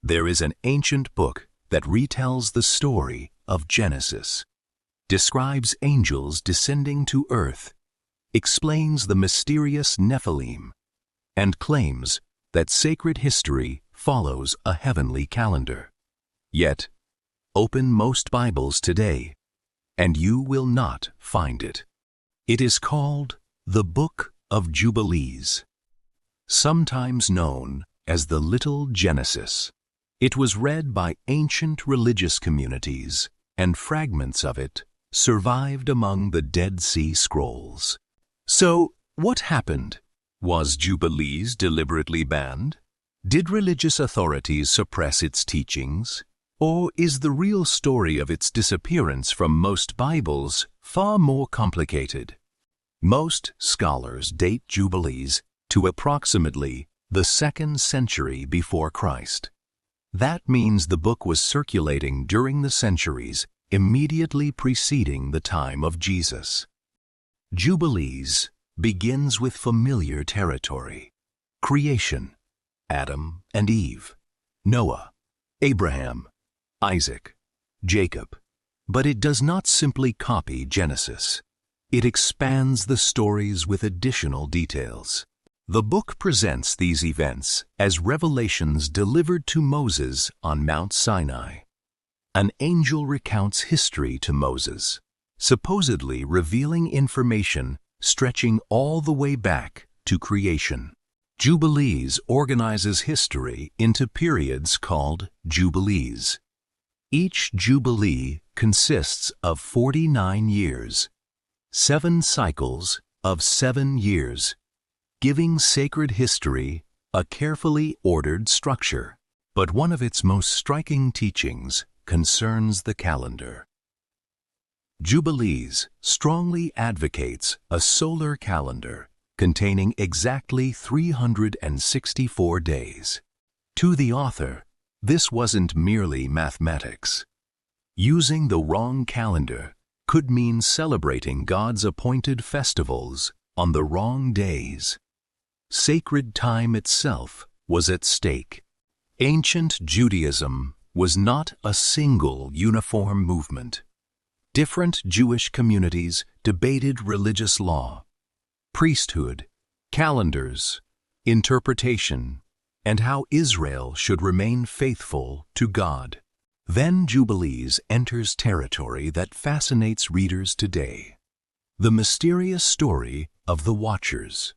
There is an ancient book that retells the story of Genesis, describes angels descending to earth, explains the mysterious Nephilim, and claims that sacred history follows a heavenly calendar. Yet, open most Bibles today, and you will not find it. It is called the Book of Jubilees, sometimes known as the Little Genesis. It was read by ancient religious communities, and fragments of it survived among the Dead Sea Scrolls. So, what happened? Was Jubilees deliberately banned? Did religious authorities suppress its teachings? Or is the real story of its disappearance from most Bibles far more complicated? Most scholars date Jubilees to approximately the 2nd century before Christ. That means the book was circulating during the centuries immediately preceding the time of Jesus. Jubilees begins with familiar territory: creation, Adam and Eve, Noah, Abraham, Isaac, Jacob. But it does not simply copy Genesis. It expands the stories with additional details. The book presents these events as revelations delivered to Moses on Mount Sinai. An angel recounts history to Moses, supposedly revealing information stretching all the way back to creation. Jubilees organizes history into periods called Jubilees. Each Jubilee consists of 49 years, 7 cycles of 7 years, giving sacred history a carefully ordered structure. But one of its most striking teachings concerns the calendar. Jubilees strongly advocates a solar calendar containing exactly 364 days. To the author, this wasn't merely mathematics. Using the wrong calendar could mean celebrating God's appointed festivals on the wrong days. Sacred time itself was at stake. Ancient Judaism was not a single uniform movement. Different Jewish communities debated religious law, priesthood, calendars, interpretation, and how Israel should remain faithful to God. Then Jubilees enters territory that fascinates readers today: the mysterious story of the Watchers,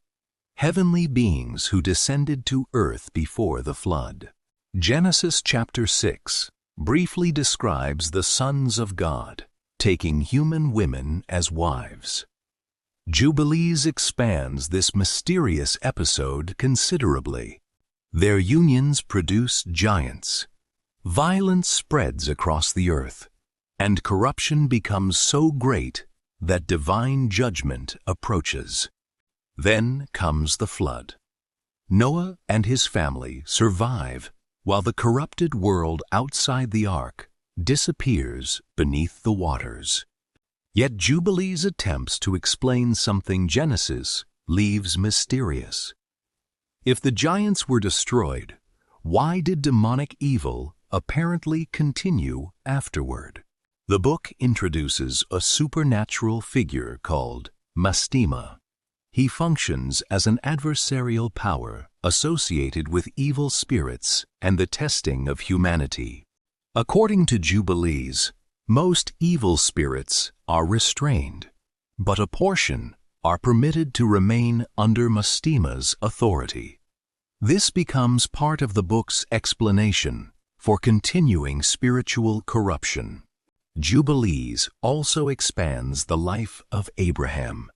heavenly beings who descended to earth before the flood. Genesis chapter 6 briefly describes the sons of God taking human women as wives. Jubilees expands this mysterious episode considerably. Their unions produce giants. Violence spreads across the earth, and corruption becomes so great that divine judgment approaches. Then comes the flood. Noah and his family survive while the corrupted world outside the ark disappears beneath the waters. Yet Jubilees attempts to explain something Genesis leaves mysterious. If the giants were destroyed, why did demonic evil apparently continue afterward? The book introduces a supernatural figure called Mastema. He functions as an adversarial power associated with evil spirits and the testing of humanity. According to Jubilees, most evil spirits are restrained, but a portion are permitted to remain under Mastema's authority. This becomes part of the book's explanation for continuing spiritual corruption. Jubilees also expands the life of Abraham,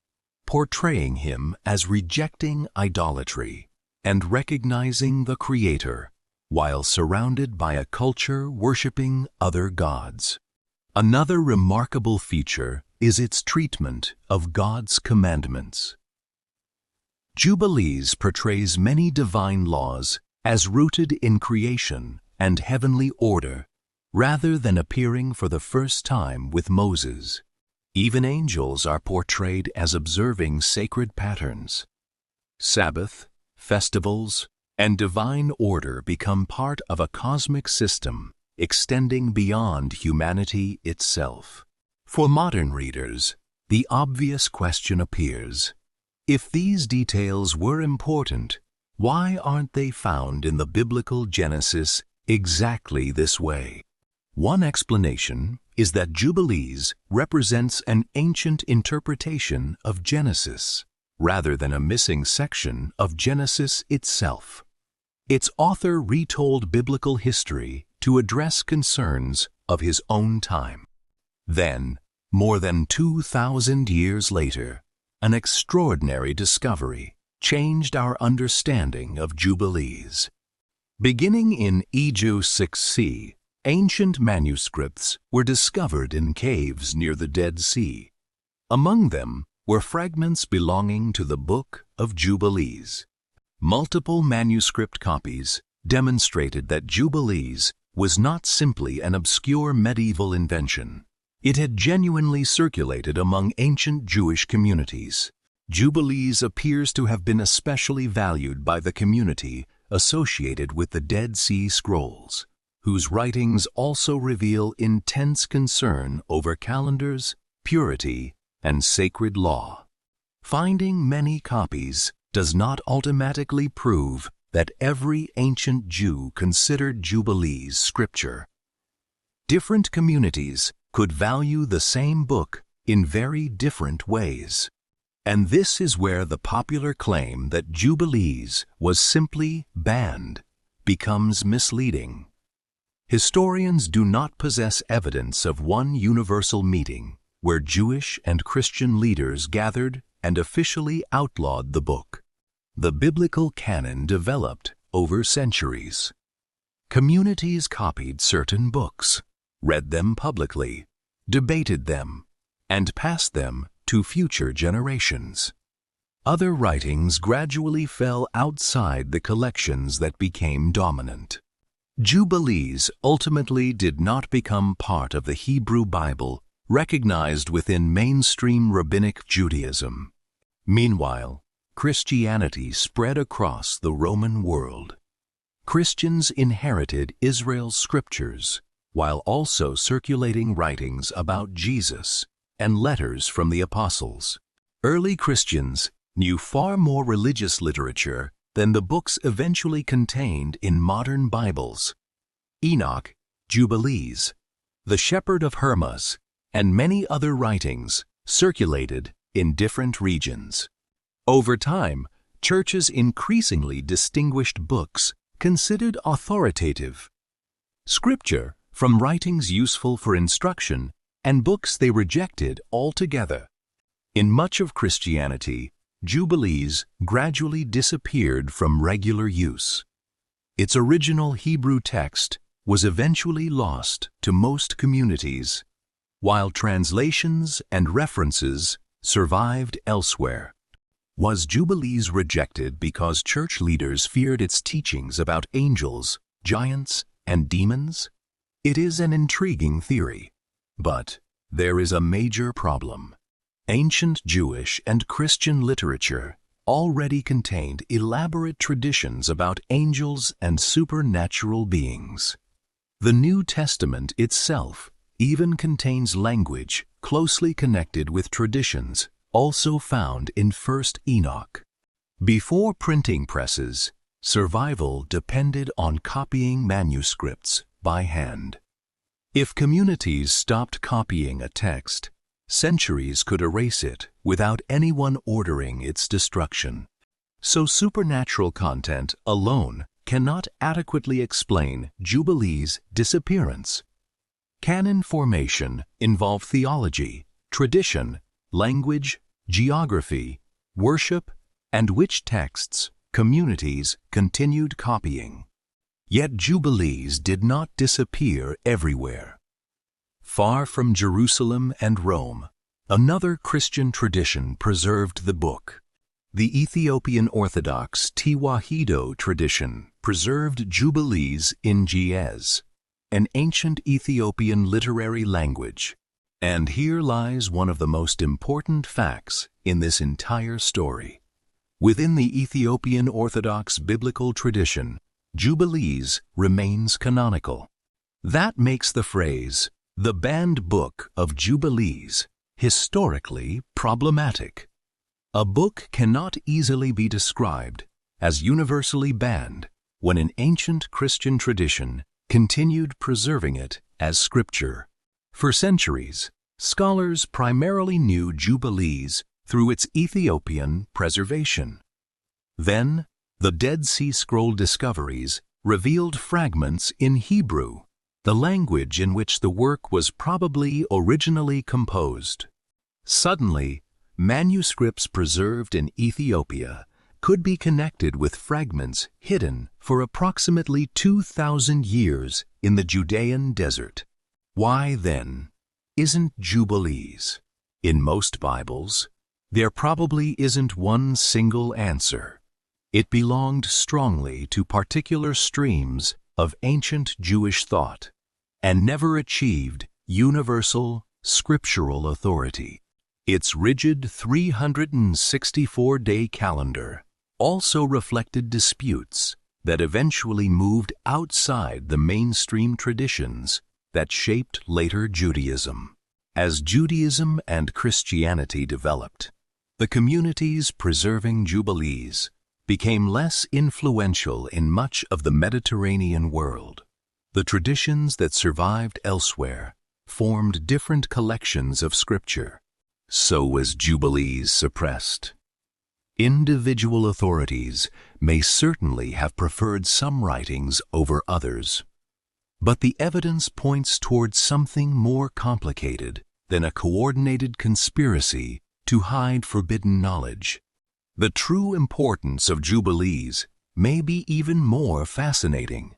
portraying him as rejecting idolatry and recognizing the Creator while surrounded by a culture worshiping other gods. Another remarkable feature is its treatment of God's commandments. Jubilees portrays many divine laws as rooted in creation and heavenly order, rather than appearing for the first time with Moses. Even angels are portrayed as observing sacred patterns. Sabbath, festivals, and divine order become part of a cosmic system extending beyond humanity itself. For modern readers, the obvious question appears: if these details were important, why aren't they found in the biblical Genesis exactly this way? One explanation is that Jubilees represents an ancient interpretation of Genesis, rather than a missing section of Genesis itself. Its author retold biblical history to address concerns of his own time. Then, more than 2,000 years later, an extraordinary discovery changed our understanding of Jubilees. Beginning in EJU 6c, ancient manuscripts were discovered in caves near the Dead Sea. Among them were fragments belonging to the Book of Jubilees. Multiple manuscript copies demonstrated that Jubilees was not simply an obscure medieval invention. It had genuinely circulated among ancient Jewish communities. Jubilees appears to have been especially valued by the community associated with the Dead Sea Scrolls, whose writings also reveal intense concern over calendars, purity, and sacred law. Finding many copies does not automatically prove that every ancient Jew considered Jubilees scripture. Different communities could value the same book in very different ways. And this is where the popular claim that Jubilees was simply banned becomes misleading. Historians do not possess evidence of one universal meeting where Jewish and Christian leaders gathered and officially outlawed the book. The biblical canon developed over centuries. Communities copied certain books, read them publicly, debated them, and passed them to future generations. Other writings gradually fell outside the collections that became dominant. Jubilees ultimately did not become part of the Hebrew Bible recognized within mainstream rabbinic Judaism. Meanwhile, Christianity spread across the Roman world. Christians inherited Israel's scriptures while also circulating writings about Jesus and letters from the apostles. Early Christians knew far more religious literature than the books eventually contained in modern Bibles. Enoch, Jubilees, the Shepherd of Hermas, and many other writings circulated in different regions. Over time, churches increasingly distinguished books considered authoritative scripture from writings useful for instruction and books they rejected altogether. In much of Christianity, Jubilees gradually disappeared from regular use. Its original Hebrew text was eventually lost to most communities, while translations and references survived elsewhere. Was Jubilees rejected because church leaders feared its teachings about angels, giants, and demons? It is an intriguing theory, but there is a major problem. Ancient Jewish and Christian literature already contained elaborate traditions about angels and supernatural beings. The New Testament itself even contains language closely connected with traditions also found in 1st Enoch. Before printing presses, survival depended on copying manuscripts by hand. If communities stopped copying a text, centuries could erase it without anyone ordering its destruction. So supernatural content alone cannot adequately explain Jubilees' disappearance. Canon formation involved theology, tradition, language, geography, worship, and which texts communities continued copying. Yet Jubilees did not disappear everywhere. Far from Jerusalem and Rome, another Christian tradition preserved the book. The Ethiopian Orthodox Tewahedo tradition preserved Jubilees in Ge'ez, an ancient Ethiopian literary language. And here lies one of the most important facts in this entire story. Within the Ethiopian Orthodox biblical tradition, Jubilees remains canonical. That makes the phrase, the banned Book of Jubilees, historically problematic. A book cannot easily be described as universally banned when an ancient Christian tradition continued preserving it as scripture. For centuries, scholars primarily knew Jubilees through its Ethiopian preservation. Then, the Dead Sea Scroll discoveries revealed fragments in Hebrew, the language in which the work was probably originally composed. Suddenly, manuscripts preserved in Ethiopia could be connected with fragments hidden for approximately 2,000 years in the Judean desert. Why, then, isn't Jubilees? In most Bibles, there probably isn't one single answer. It belonged strongly to particular streams of ancient Jewish thought and never achieved universal scriptural authority. Its rigid 364-day calendar also reflected disputes that eventually moved outside the mainstream traditions that shaped later Judaism. As Judaism and Christianity developed, the communities preserving Jubilees became less influential in much of the Mediterranean world. The traditions that survived elsewhere formed different collections of scripture. So was Jubilees suppressed. Individual authorities may certainly have preferred some writings over others, but the evidence points towards something more complicated than a coordinated conspiracy to hide forbidden knowledge. The true importance of Jubilees may be even more fascinating.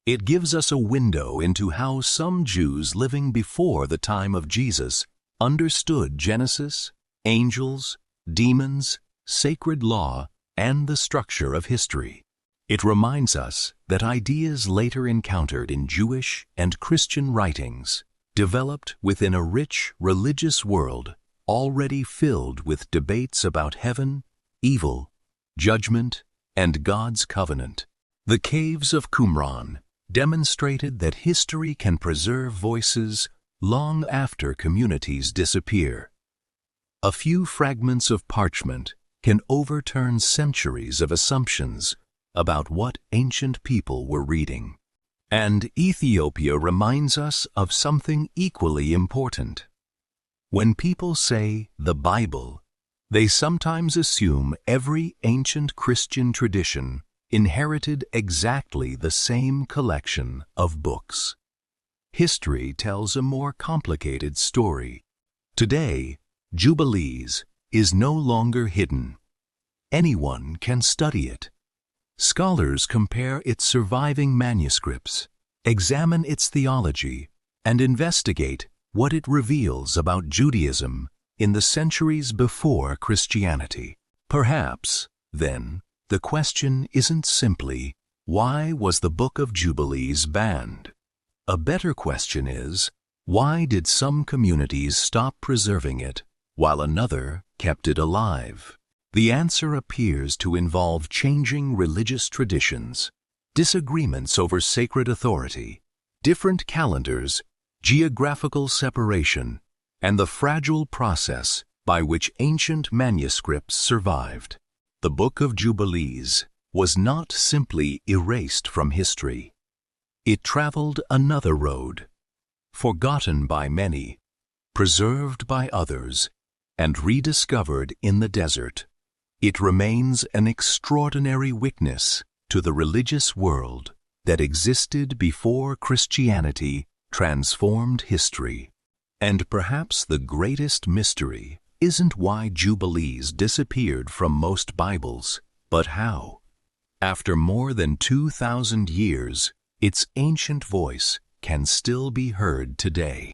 It gives us a window into how some Jews living before the time of Jesus understood Genesis, angels, demons, sacred law, and the structure of history. It reminds us that ideas later encountered in Jewish and Christian writings developed within a rich religious world already filled with debates about heaven, evil, judgment, and God's covenant. The caves of Qumran demonstrated that history can preserve voices long after communities disappear. A few fragments of parchment can overturn centuries of assumptions about what ancient people were reading. And Ethiopia reminds us of something equally important. When people say the Bible, they sometimes assume every ancient Christian tradition inherited exactly the same collection of books. History tells a more complicated story. Today, Jubilees is no longer hidden. Anyone can study it. Scholars compare its surviving manuscripts, examine its theology, and investigate what it reveals about Judaism in the centuries before Christianity. Perhaps, then, the question isn't simply, why was the Book of Jubilees banned? A better question is, why did some communities stop preserving it while another kept it alive? The answer appears to involve changing religious traditions, disagreements over sacred authority, different calendars, geographical separation, and the fragile process by which ancient manuscripts survived. The Book of Jubilees was not simply erased from history. It traveled another road, forgotten by many, preserved by others, and rediscovered in the desert. It remains an extraordinary witness to the religious world that existed before Christianity transformed history. And perhaps the greatest mystery isn't why Jubilees disappeared from most Bibles, but how, after more than 2,000 years, its ancient voice can still be heard today.